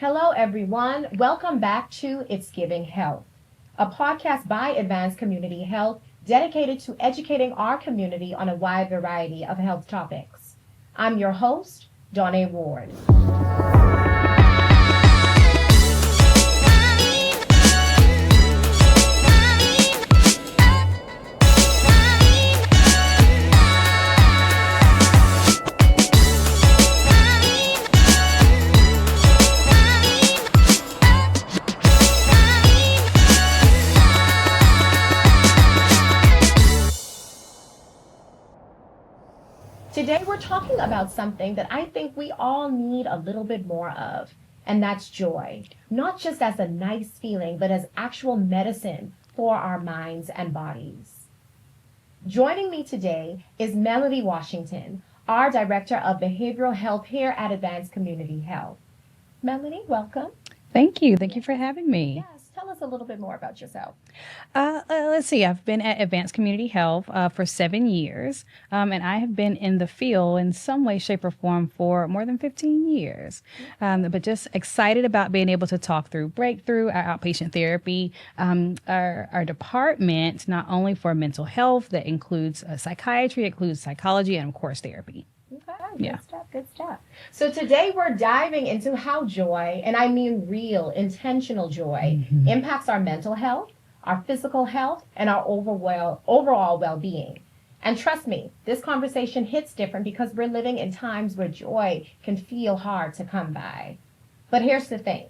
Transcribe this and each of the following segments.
Hello, everyone. Welcome back to It's Giving Health, a podcast by Advanced Community Health dedicated to educating our community on a wide variety of health topics. I'm your host, Donnae Ward. Today, we're talking about something that I think we all need a little bit more of, and that's joy. Not just as a nice feeling, but as actual medicine for our minds and bodies. Joining me today is Melody Washington, our Director of Behavioral Health here at Advanced Community Health. Melody, welcome. Thank you. Thank you for having me. Yes, tell us a little bit more about yourself. Let's see. I've been at Advanced Community Health for 7 years, and I have been in the field in some way, shape, or form for more than 15 years. But just excited about being able to talk through Breakthrough, our outpatient therapy, our department, not only for mental health, that includes psychiatry, includes psychology, and of course, therapy. Okay, good stuff. So today we're diving into how joy, and I mean real, intentional joy, impacts our mental health, our physical health, and our overall well-being. And trust me, this conversation hits different because we're living in times where joy can feel hard to come by. But here's the thing.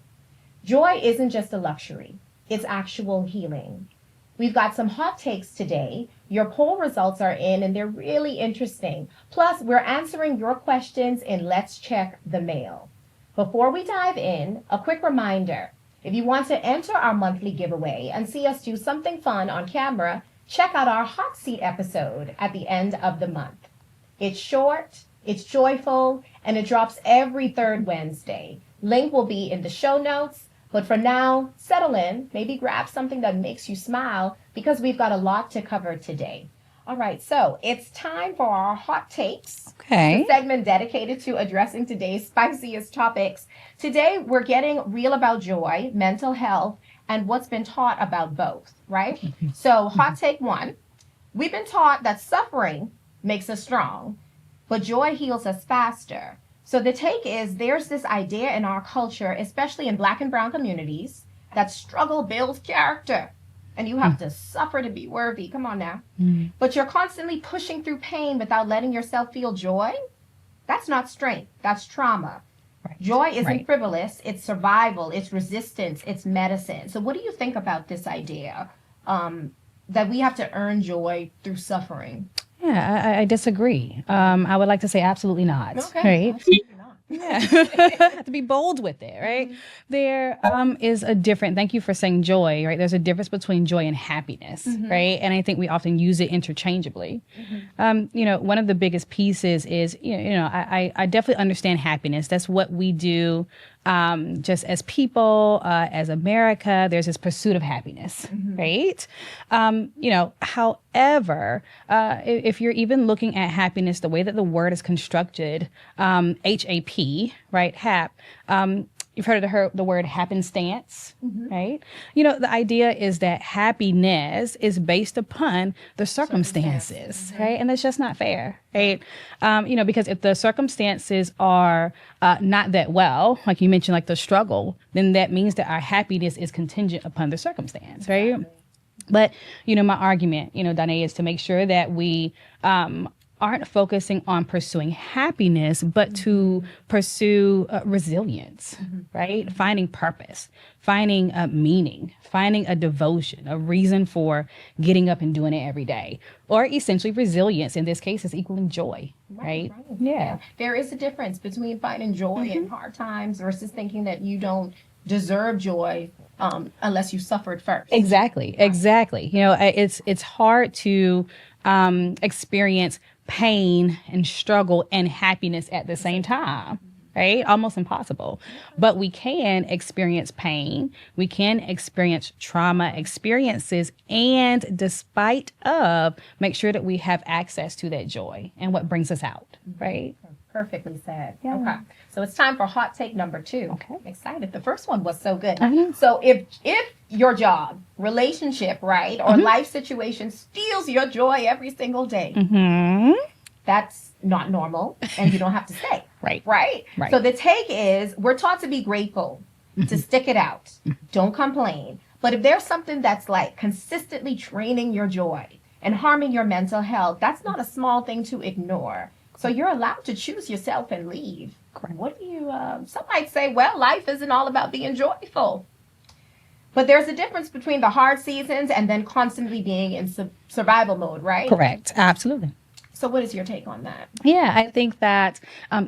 Joy isn't just a luxury. It's actual healing. We've got some hot takes today. Your poll results are in, and they're really interesting. Plus, we're answering your questions in Let's Check the Mail. Before we dive in, a quick reminder. If you want to enter our monthly giveaway and see us do something fun on camera, check out our hot seat episode at the end of the month. It's short, it's joyful, and it drops every third Wednesday. Link will be in the show notes. But for now, settle in, maybe grab something that makes you smile because we've got a lot to cover today. All right, so it's time for our hot takes. Okay. The segment dedicated to addressing today's spiciest topics. Today, we're getting real about joy, mental health, and what's been taught about both, right? So hot take one, we've been taught that suffering makes us strong, but joy heals us faster. So the take is there's this idea in our culture, especially in Black and brown communities, that struggle builds character and you have to suffer to be worthy. Come on now. But you're constantly pushing through pain without letting yourself feel joy. That's not strength. That's trauma. Right. Joy isn't frivolous. It's survival. It's resistance. It's medicine. So what do you think about this idea that we have to earn joy through suffering? Yeah, I disagree. I would like to say absolutely not. Okay. Right? Absolutely not. Yeah. Have to be bold with it, right? There is a difference. Thank you for saying joy, right? There's a difference between joy and happiness, right? And I think we often use it interchangeably. One of the biggest pieces is, I definitely understand happiness. That's what we do just as people, as America. There's this pursuit of happiness, right? However, if you're even looking at happiness, the way that the word is constructed, HAP, right? HAP. You've heard of the word happenstance, right? The idea is that happiness is based upon the circumstances, right? And that's just not fair, right? Because if the circumstances are not that well, like you mentioned, like the struggle, then that means that our happiness is contingent upon the circumstance, right? Exactly. But, my argument, Donnae, is to make sure that we aren't focusing on pursuing happiness, but to pursue resilience, right? Finding purpose, finding meaning, finding a devotion, a reason for getting up and doing it every day, or essentially resilience. In this case, is equaling joy, right? Yeah. There is a difference between finding joy in hard times versus thinking that you don't deserve joy unless you suffered first. Exactly. It's hard to experience pain and struggle and happiness at the same time, right? Almost impossible. But we can experience pain. We can experience trauma experiences, and despite of, make sure that we have access to that joy and what brings us out, right? Perfectly said. Yeah. Okay. So it's time for hot take number 2. Okay. I'm excited. The first one was so good. I know. So if your job, relationship, right, or life situation steals your joy every single day, that's not normal, and you don't have to stay. Right. Right? Right. So the take is we're taught to be grateful, to stick it out. Don't complain. But if there's something that's like consistently draining your joy and harming your mental health, that's not a small thing to ignore. So you're allowed to choose yourself and leave. Correct. What do you, some might say, well, life isn't all about being joyful. But there's a difference between the hard seasons and then constantly being in survival mode, right? Correct. Absolutely. So what is your take on that? Yeah, I think that,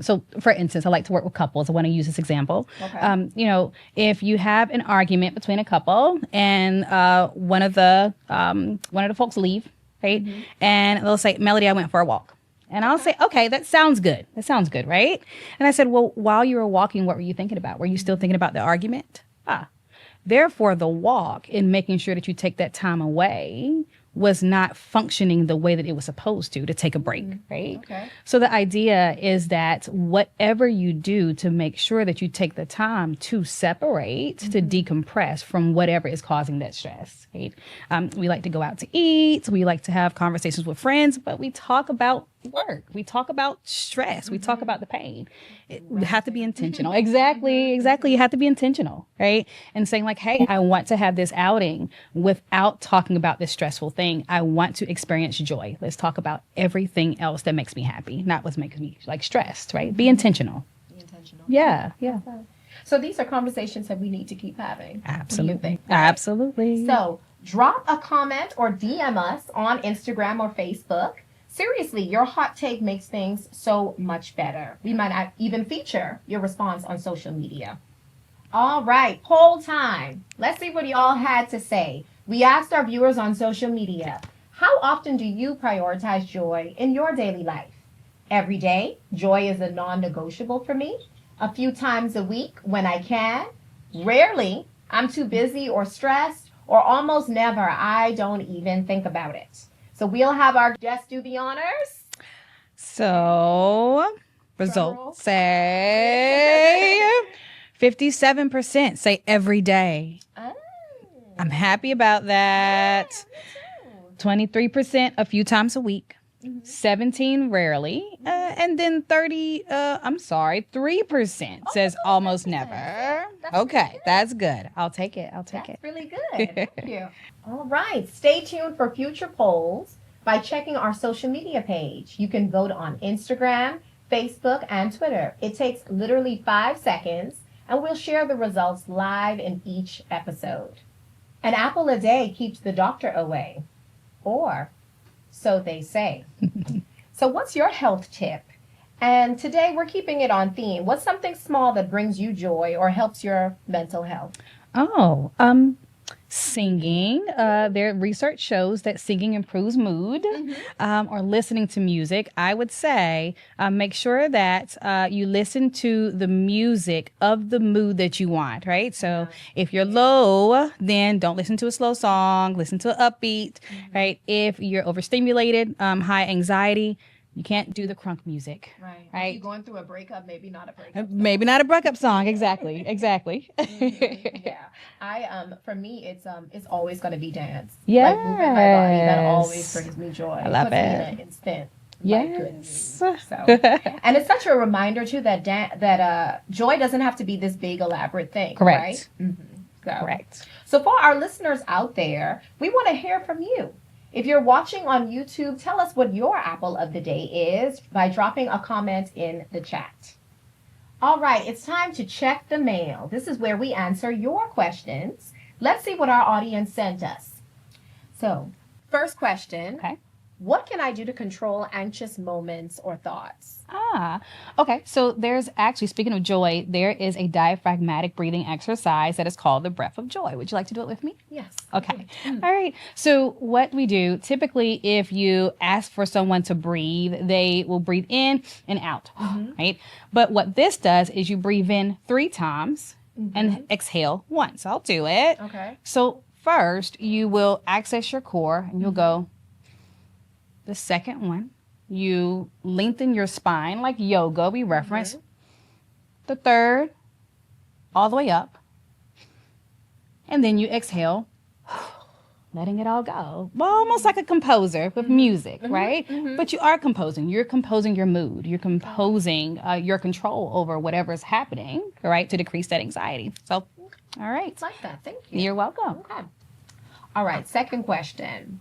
so for instance, I like to work with couples. I want to use this example. Okay. You know, if you have an argument between a couple and one of the folks leave, right? And they'll say, Melody, I went for a walk. And I'll say, okay, that sounds good. That sounds good, right? And I said, well, while you were walking, what were you thinking about? Were you still thinking about the argument? Therefore, the walk in making sure that you take that time away was not functioning the way that it was supposed to take a break, right? Okay. So the idea is that whatever you do to make sure that you take the time to separate, to decompress from whatever is causing that stress, right? We like to go out to eat. We like to have conversations with friends, but we talk about work. We talk about stress. We talk about the pain. We have to be intentional. Exactly. You have to be intentional, right? And saying like, hey, I want to have this outing without talking about this stressful thing. I want to experience joy. Let's talk about everything else that makes me happy, not what makes me like stressed, right? Be intentional. Be intentional. Yeah. So these are conversations that we need to keep having. Absolutely. What do you think? Absolutely. So drop a comment or DM us on Instagram or Facebook. Seriously, your hot take makes things so much better. We might not even feature your response on social media. All right, poll time. Let's see what y'all had to say. We asked our viewers on social media, how often do you prioritize joy in your daily life? Every day, joy is a non-negotiable for me. A few times a week when I can. Rarely, I'm too busy or stressed, or almost never, I don't even think about it. So we'll have our guests do the honors. So results say 57% say every day. Oh. I'm happy about that. 23% a few times a week. 17 rarely. And then 3% says almost never. Okay, that's good. I'll take it. That's really good. Thank you. All right. Stay tuned for future polls by checking our social media page. You can vote on Instagram, Facebook, and Twitter. It takes literally 5 seconds, and we'll share the results live in each episode. An apple a day keeps the doctor away. Or so they say. So what's your health tip? And today we're keeping it on theme. What's something small that brings you joy or helps your mental health? Singing. Their research shows that singing improves mood. Or listening to music. I would say make sure that you listen to the music of the mood that you want, right? So if you're low, then don't listen to a slow song. Listen to an upbeat, right? If you're overstimulated, high anxiety, you can't do the crunk music. Right. If you're going through a breakup, maybe not a breakup song. Maybe not a breakup song. Exactly. Yeah. For me, it's always going to be dance. Yes. Like moving my body, that always brings me joy. I love Puts me in it. an instant. Yes. So, and it's such a reminder too that joy doesn't have to be this big elaborate thing. Correct. Right? Correct. So for our listeners out there, we want to hear from you. If you're watching on YouTube, tell us what your apple of the day is by dropping a comment in the chat. All right, it's time to check the mail. This is where we answer your questions. Let's see what our audience sent us. So, first question. Okay. What can I do to control anxious moments or thoughts? Okay. So there's actually, speaking of joy, there is a diaphragmatic breathing exercise that is called the breath of joy. Would you like to do it with me? Yes. Okay. All right. So what we do, typically, if you ask for someone to breathe, they will breathe in and out, right? But what this does is you breathe in 3 times and exhale once. I'll do it. Okay. So first, you will access your core and you'll go the second one, you lengthen your spine like yoga, we reference. The third, all the way up. And then you exhale, letting it all go. Well, almost like a composer with music, right? But you are composing. You're composing your mood. You're composing your control over whatever is happening, right, to decrease that anxiety. So, all right. I like that. Thank you. You're welcome. Okay. All right. Second question.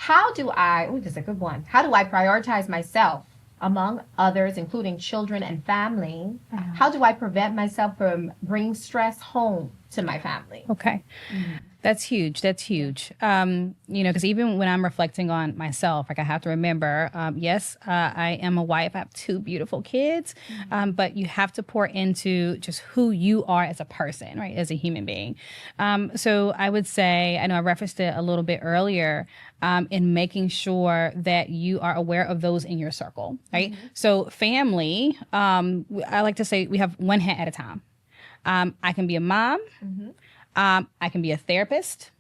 This is a good one. How do I prioritize myself among others, including children and family? How do I prevent myself from bringing stress home to my family? Okay. That's huge. That's huge. Because even when I'm reflecting on myself, like I have to remember, yes, I am a wife. I have 2 beautiful kids, but you have to pour into just who you are as a person, right? As a human being. So I would say, I know I referenced it a little bit earlier, in making sure that you are aware of those in your circle, right? So family, I like to say we have one hand at a time. I can be a mom. I can be a therapist.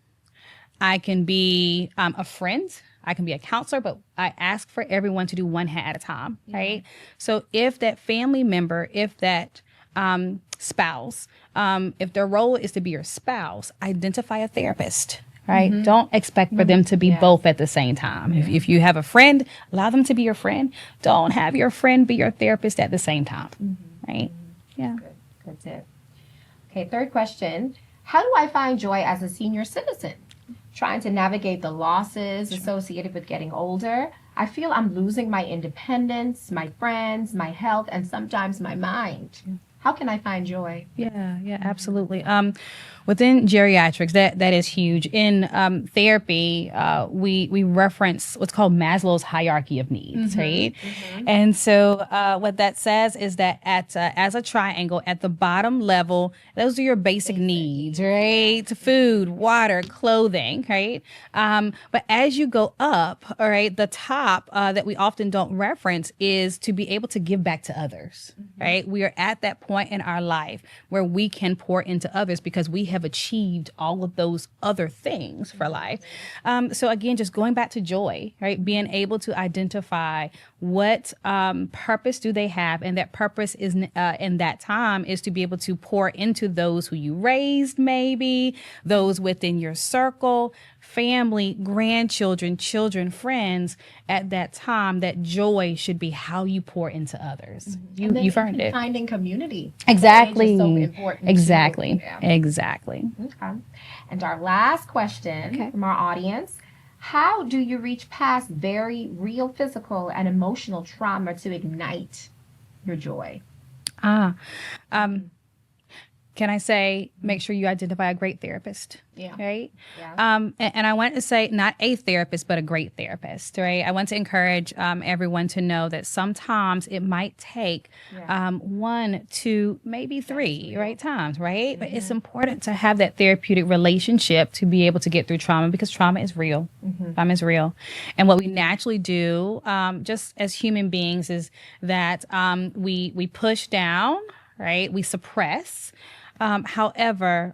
I can be a friend. I can be a counselor, but I ask for everyone to do one hand at a time, right? So if that family member, if that spouse, if their role is to be your spouse, identify a therapist, right? Don't expect for them to be both at the same time. If you have a friend, allow them to be your friend. Don't have your friend be your therapist at the same time, right? Yeah. Good tip. Okay, third question. How do I find joy as a senior citizen? Trying to navigate the losses associated with getting older. I feel I'm losing my independence, my friends, my health, and sometimes my mind. How can I find joy? Yeah, absolutely. Within geriatrics, that is huge. In therapy, we reference what's called Maslow's hierarchy of needs, right? And so what that says is that as a triangle, at the bottom level, those are your basic needs, right? Food, water, clothing, right? But as you go up, all right, the top that we often don't reference is to be able to give back to others, right? We are at that point in our life where we can pour into others because we have achieved all of those other things for life. So again, just going back to joy, right? Being able to identify what purpose do they have, and that purpose is in that time is to be able to pour into those who you raised, maybe those within your circle, family, grandchildren, children, friends. At that time, that joy should be how you pour into others. You've earned it. Finding community. Exactly. So important. Exactly. Exactly. Okay. And our last question from our audience. How do you reach past very real physical and emotional trauma to ignite your joy? Can I say, make sure you identify a great therapist, right? Yeah. And I want to say not a therapist, but a great therapist, right? I want to encourage everyone to know that sometimes it might take 1, 2, maybe 3, right, times, right? But it's important to have that therapeutic relationship to be able to get through trauma, because trauma is real. Trauma is real. And what we naturally do, just as human beings, is that we push down, right? We suppress. However,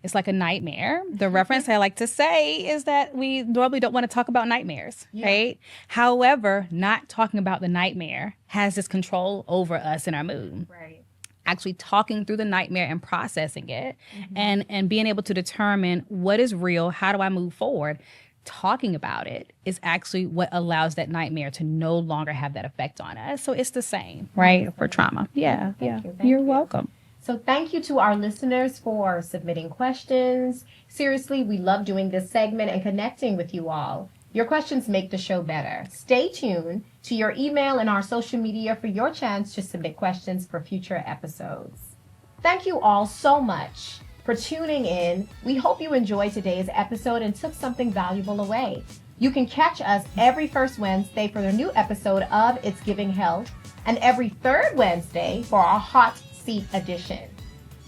it's like a nightmare. The reference I like to say is that we normally don't want to talk about nightmares, right? However, not talking about the nightmare has this control over us and our mood. Right. Actually talking through the nightmare and processing it, and being able to determine what is real, how do I move forward. Talking about it is actually what allows that nightmare to no longer have that effect on us. So it's the same, right, for trauma. Thank you. You're welcome. So thank you to our listeners for submitting questions. Seriously, we love doing this segment and connecting with you all. Your questions make the show better. Stay tuned to your email and our social media for your chance to submit questions for future episodes. Thank you all so much for tuning in. We hope you enjoyed today's episode and took something valuable away. You can catch us every first Wednesday for the new episode of It's Giving Health, and every third Wednesday for our Hot Seat edition.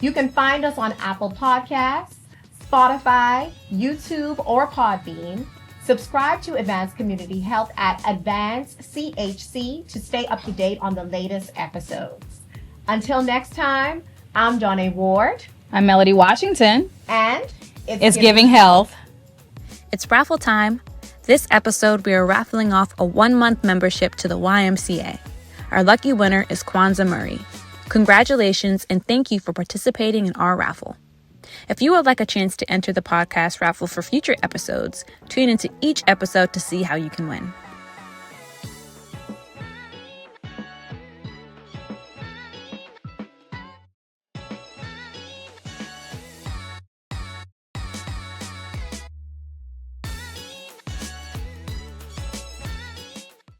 You can find us on Apple Podcasts, Spotify, YouTube, or Podbean. Subscribe to Advanced Community Health at Advanced CHC to stay up to date on the latest episodes. Until next time, I'm Donnae Ward. I'm Melody Washington. And it's Giving Health. It's Raffle time. This episode, we are raffling off a 1-month membership to the YMCA. Our lucky winner is Kwanzaa Murray. Congratulations and thank you for participating in our raffle. If you would like a chance to enter the podcast raffle for future episodes, tune into each episode to see how you can win.